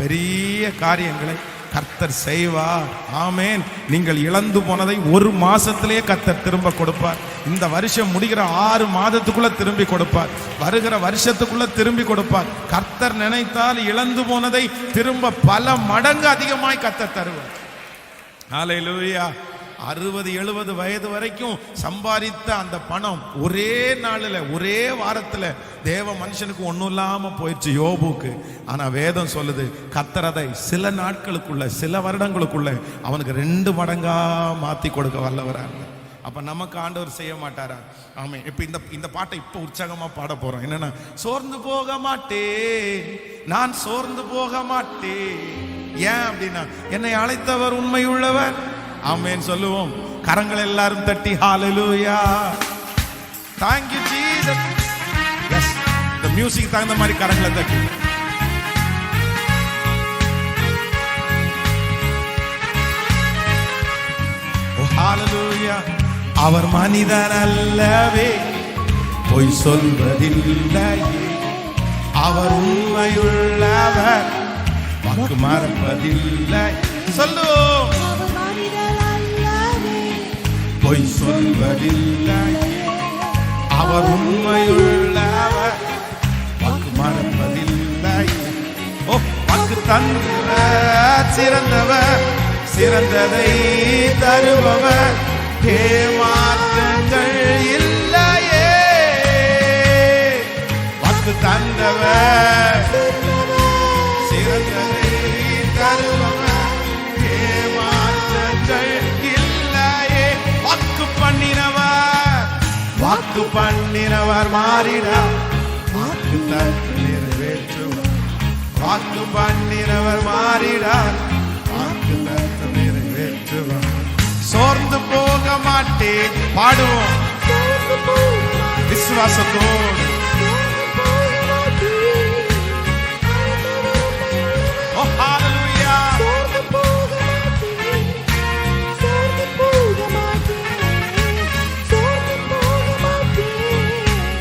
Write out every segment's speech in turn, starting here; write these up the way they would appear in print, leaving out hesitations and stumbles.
பெரிய காரியங்களை கர்த்தர் செய்வார். ஆமென். நீங்கள் இழந்து போனதை ஒரு மாசத்திலேயே கர்த்தர் திரும்ப கொடுப்பார். இந்த வருஷம் முடிகிற 6 மாதத்துக்குள்ள திரும்பி கொடுப்பார். வருகிற வருஷத்துக்குள்ள திரும்பி கொடுப்பார். கர்த்தர் நினைத்தால் இழந்து போனதை திரும்ப பல மடங்கு அதிகமாய் கர்த்தர் தருவார். ஹல்லேலூயா. 60-70 வயது வரைக்கும் சம்பாதித்த அந்த பணம் ஒரே நாளில் ஒரே வாரத்தில் தேவ மனுஷனுக்கு ஒன்றும் இல்லாம போயிடுச்சு யோபுக்கு. ஆனா வேதம் சொல்லுது கர்த்தர் அதை சில நாட்களுக்குள்ள சில வருடங்களுக்குள்ள அவனுக்கு 2 மடங்கா மாத்தி கொடுக்க வல்லவராங்க. அப்ப நமக்கு ஆண்டவர் செய்ய மாட்டாரா? ஆமே. இப்ப இந்த பாட்டை இப்ப உற்சாகமா பாட போறோம். என்னன்னா, சோர்ந்து போக மாட்டேன், நான் சோர்ந்து போக மாட்டேன். ஏன் அப்படின்னா, என்னை அழைத்தவர் உண்மையுள்ளவர். ஆமென் சொல்லுவோம். கரங்கள் எல்லாரும் தட்டி ஹalleluya. Thank you Jesus. Yes. இந்த மியூசிக் தகுந்த மாதிரி கரங்களை தட்டி. Oh hallelujah. அவர் மனிதர் அல்லவே, பொய் சொல்வதில்லையே. அவர் உண்மையுள்ளவர், வாக்கு மறப்பதில்லை. சொல்லுவோம். பொய் சொல்வதில்லை, அவர் உண்மையுள்ளவர், வாக்கு மறப்பதில்லை. ஓ வாக்கு தந்தவர் சிறந்தவர், சிறந்ததை தருபவர், ஏமாற்றங்கள் இல்லையே. வாக்கு தந்தவர் சிறந்ததை தருபவர், ஏமாற்றங்கள் இல்லையே. வாக்கு பண்ணினவர் மாறிடா, வாக்கு தத்து நிறைவேற்றுவார். வாக்கு பண்ணினவர் மாறிடார், வாக்கு தத்து நிறைவேற்றுவார். சோர்ந்து போக மாட்டேன். பாடுவோம் விசுவாசத்தோடு. ஓ ஹalleluya.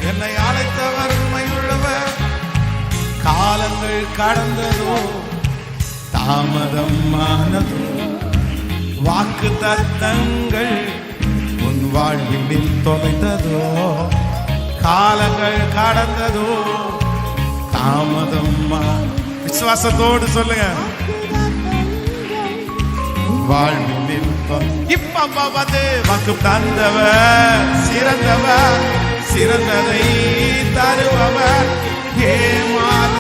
என்னை அழைத்தவர் உண்மையுள்ளவர். காலங்கள் கடந்ததோ, தாமதமானதோ, வாக்கு தத்தங்கள் உன் வாழ்வில் தொலைந்ததோ. காலங்கள் கடந்ததோ, தாமதமா. விசுவாசத்தோடு சொல்லுங்க. வாழ்வில் இப்ப வந்து வாக்கு தந்தவர் சிறந்தவர், சிறந்ததை தருபவர், ஏமா